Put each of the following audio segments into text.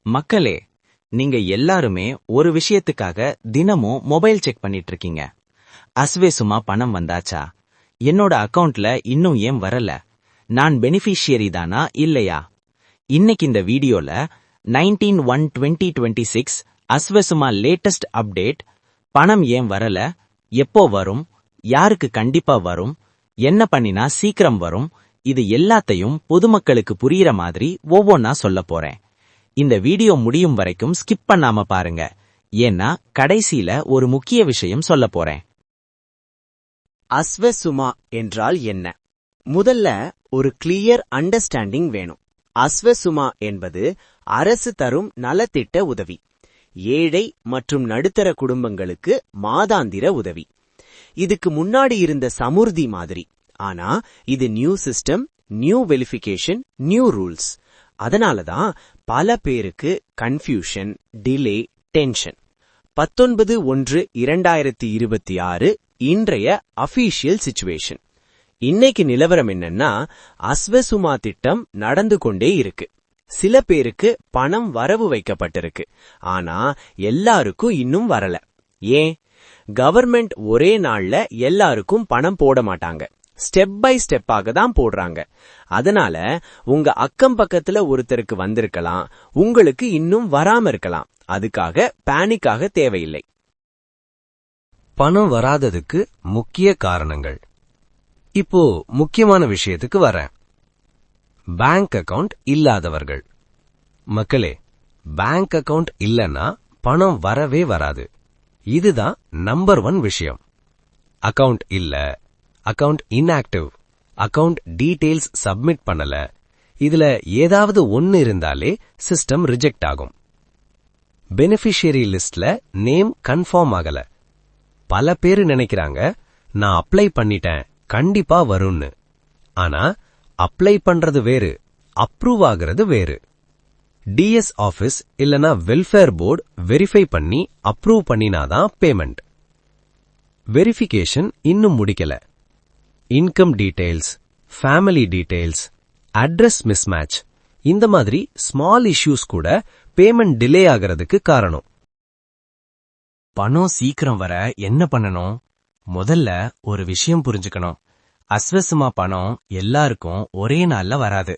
மக்களே, நீங்க எல்லாருமே ஒரு விஷயத்துக்காக தினமும் மொபைல் செக் பண்ணிட்டு இருக்கீங்க. அஸ்வே சும்மா பணம் வந்தாச்சா, என்னோட அக்கவுண்ட்ல இன்னும் ஏன் வரல, நான் பெனிஃபிஷியரி தானா இல்லையா? இன்னைக்கு இந்த வீடியோல 19/1/2026 அஸ்வசுமா லேட்டஸ்ட் அப்டேட், பணம் ஏன் வரல, எப்போ வரும், யாருக்கு கண்டிப்பா வரும், என்ன பண்ணினா சீக்கிரம் வரும், இது எல்லாத்தையும் பொதுமக்களுக்கு புரியுற மாதிரி ஒவ்வொன்னா சொல்ல போறேன். இந்த வீடியோ முடியும் வரைக்கும் ஸ்கிப் பண்ணாம பாருங்க, ஏன்னா கடைசியில ஒரு முக்கிய விஷயம் சொல்ல போறேன். அஸ்வசுமா என்றால் என்ன? முதல்ல ஒரு கிளியர் அண்டர்ஸ்டாண்டிங் வேணும். அஸ்வசுமா என்பது அரசு தரும் நலத்திட்ட உதவி. ஏழை மற்றும் நடுத்தர குடும்பங்களுக்கு மாதாந்திர உதவி. இதுக்கு முன்னாடி இருந்த சமுர்தி மாதிரி. ஆனா இது new system, new verification, new rules. அதனாலதான் பல பேருக்கு கன்ஃபியூஷன், டிலே, டென்ஷன். 19/1/2026 இன்றைய அபிஷியல் சிச்சுவேஷன். இன்னைக்கு நிலவரம் என்னன்னா, அஸ்வசுமா திட்டம் நடந்து கொண்டே இருக்கு. சில பேருக்கு பணம் வரவு வைக்கப்பட்டிருக்கு, ஆனா எல்லாருக்கும் இன்னும் வரல. ஏன்? கவர்மெண்ட் ஒரே நாள்ல எல்லாருக்கும் பணம் போட மாட்டாங்க, ஸ்டெப் பை ஸ்டெப்பாக தான் போடுறாங்க. அதனால உங்க அக்கம் பக்கத்துல ஒருத்தருக்கு வந்திருக்கலாம், உங்களுக்கு இன்னும் வராம இருக்கலாம். அதுக்காக பேனிக்காக தேவையில்லை. பணம் வராததுக்கு முக்கிய காரணங்கள். இப்போ முக்கியமான விஷயத்துக்கு வரேன். பேங்க் அக்கவுண்ட் இல்லாதவர்கள். மக்களே, பேங்க் அக்கவுண்ட் இல்லனா பணம் வரவே வராது. இதுதான் நம்பர் 1 விஷயம். அக்கவுண்ட் இல்ல, account inactive, account details submit பண்ணல, இதுல ஏதாவது ஒன்னு இருந்தாலே சிஸ்டம் ரிஜெக்ட் ஆகும். பெனிஃபிஷியரி லிஸ்ட்ல நேம் கன்ஃபார்ம் ஆகல. பல பேரு நினைக்கிறாங்க, நான் அப்ளை பண்ணிட்டேன், கண்டிப்பா வரும்னு. ஆனா அப்ளை பண்றது வேறு, அப்ரூவ் ஆகிறது வேறு. டிஎஸ் ஆபீஸ் இல்லனா வெல்ஃபேர் போர்டு வெரிஃபை பண்ணி அப்ரூவ் பண்ணினாதான் பேமெண்ட். வெரிஃபிகேஷன் இன்னும் முடிக்கல. Income details, family details, address mismatch, இந்த மாதிரி ஸ்மால் இஷ்யூஸ் கூட பேமெண்ட் டிலே ஆகிறதுக்கு காரணம். பணம் சீக்கிரம் வர என்ன பண்ணணும்? முதல்ல ஒரு விஷயம் புரிஞ்சுக்கணும். அஸ்வசுமா பணம் எல்லாருக்கும் ஒரே நாள்ல வராது.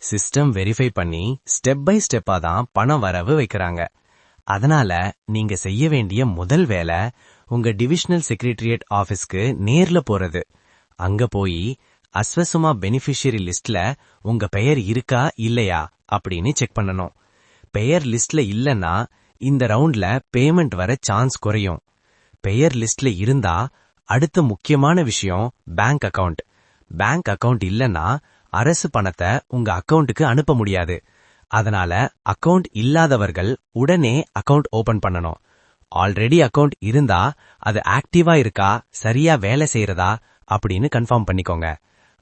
சிஸ்டம் வெரிஃபை பண்ணி ஸ்டெப் பை ஸ்டெப்பா தான் பணம் வரவு வைக்கிறாங்க. அதனால நீங்க செய்ய வேண்டிய முதல் வேலை, உங்க டிவிஷனல் செக்ரட்டரியேட் ஆபீஸ்க்கு நேர்ல போறது. அங்க போய் அஸ்வசுமா பெனிஃபிஷியரி லிஸ்ட்ல உங்க பெயர் இருக்கா இல்லையா அப்படின்னு செக் பண்ணணும். பெயர் லிஸ்ட்ல இல்லன்னா இந்த ரவுண்ட்ல பேமெண்ட் வர சான்ஸ் குறையும். பெயர் லிஸ்ட்ல இருந்தா அடுத்த முக்கியமான விஷயம் பேங்க் அக்கவுண்ட். பேங்க் அக்கவுண்ட் இல்லன்னா அரசு பணத்தை உங்க அக்கவுண்ட்டுக்கு அனுப்ப முடியாது. அதனால அக்கவுண்ட் இல்லாதவர்கள் உடனே அக்கவுண்ட் ஓபன் பண்ணணும். ஆல்ரெடி அக்கவுண்ட் இருந்தா அது ஆக்டிவா இருக்கா, சரியா வேலை செய்யறதா அப்படின்னு கன்ஃபார்ம் பண்ணிக்கோங்க.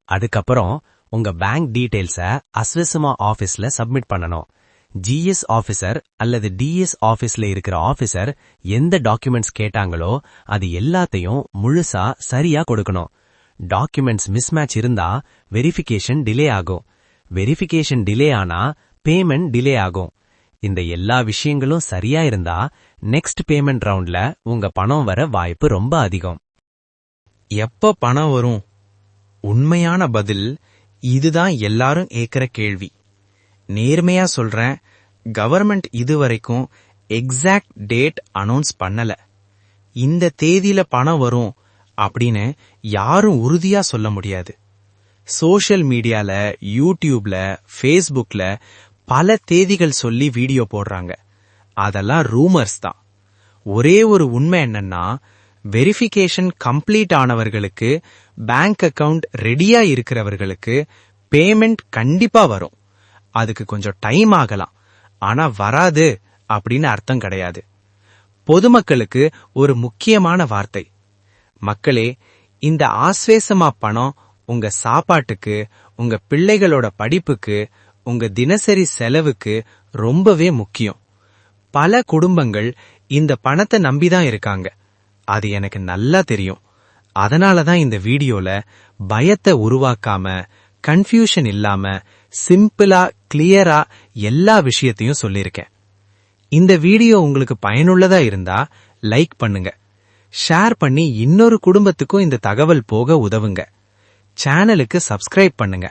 அதுக்கப்புறம் உங்க பேங்க் டீடைல்ஸ அஸ்வசுமா ஆபீஸ்ல சப்மிட் பண்ணணும். ஜிஎஸ் ஆபீசர் அல்லது டிஎஸ் ஆபீஸ்ல இருக்கிற ஆபீசர் எந்த டாக்குமெண்ட்ஸ் கேட்டாங்களோ அது எல்லாத்தையும் முழுசா சரியா கொடுக்கணும். டாக்குமெண்ட்ஸ் மிஸ்மேட்ச் இருந்தா வெரிஃபிகேஷன் டிலே ஆகும். வெரிஃபிகேஷன் டிலே ஆனா பேமெண்ட் டிலே ஆகும். இந்த எல்லா விஷயங்களும் சரியா இருந்தா நெக்ஸ்ட் பேமெண்ட் ரவுண்ட்ல உங்க பணம் வர வாய்ப்பு ரொம்ப அதிகம். எப்ப பணம் வரும்? உண்மையான பதில் இதுதான் எல்லாரும் கேக்குற கேள்வி. நேர்மையா சொல்றேன், கவர்மெண்ட் இதுவரைக்கும் எக்ஸாக்ட் டேட் அனௌன்ஸ் பண்ணல. இந்த தேதியில பணம் வரும் அப்படின்னு யாரும் உறுதியா சொல்ல முடியாது. சோஷியல் மீடியால, யூடியூப்ல, ஃபேஸ்புக்ல பல தேதிகள் சொல்லி வீடியோ போடுறாங்க. அதெல்லாம் ரூமர்ஸ் தான். ஒரே ஒரு உண்மை என்னன்னா, வெரிஃபிகேஷன் கம்ப்ளீட் ஆனவர்களுக்கு, பேங்க் அக்கவுண்ட் ரெடியா இருக்கிறவர்களுக்கு பேமெண்ட் கண்டிப்பா வரும். அதுக்கு கொஞ்சம் டைம் ஆகலாம், ஆனா வராது அப்படின்னு அர்த்தம் கிடையாது. பொதுமக்களுக்கு ஒரு முக்கியமான வார்த்தை, மக்களே, இந்த ஆஸ்வேசமா பணம் உங்க சாப்பாட்டுக்கு, உங்க பிள்ளைகளோட படிப்புக்கு, உங்க தினசரி செலவுக்கு ரொம்பவே முக்கியம். பல குடும்பங்கள் இந்த பணத்தை நம்பிதான் இருக்காங்க. அது எனக்கு நல்லா தெரியும். அதனாலதான் இந்த வீடியோல பயத்தை உருவாக்காம, கன்ஃபியூஷன் இல்லாம, சிம்பிளா கிளியரா எல்லா விஷயத்தையும் சொல்லிருக்கேன். இந்த வீடியோ உங்களுக்கு பயனுள்ளதா இருந்தா லைக் பண்ணுங்க, ஷேர் பண்ணி இன்னொரு குடும்பத்துக்கும் இந்த தகவல் போக உதவுங்க. சேனலுக்கு சப்ஸ்கிரைப் பண்ணுங்க.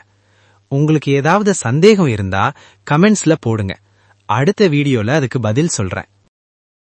உங்களுக்கு ஏதாவது சந்தேகம் இருந்தா கமெண்ட்ஸ்ல போடுங்க. அடுத்த வீடியோல அதுக்கு பதில் சொல்றேன்.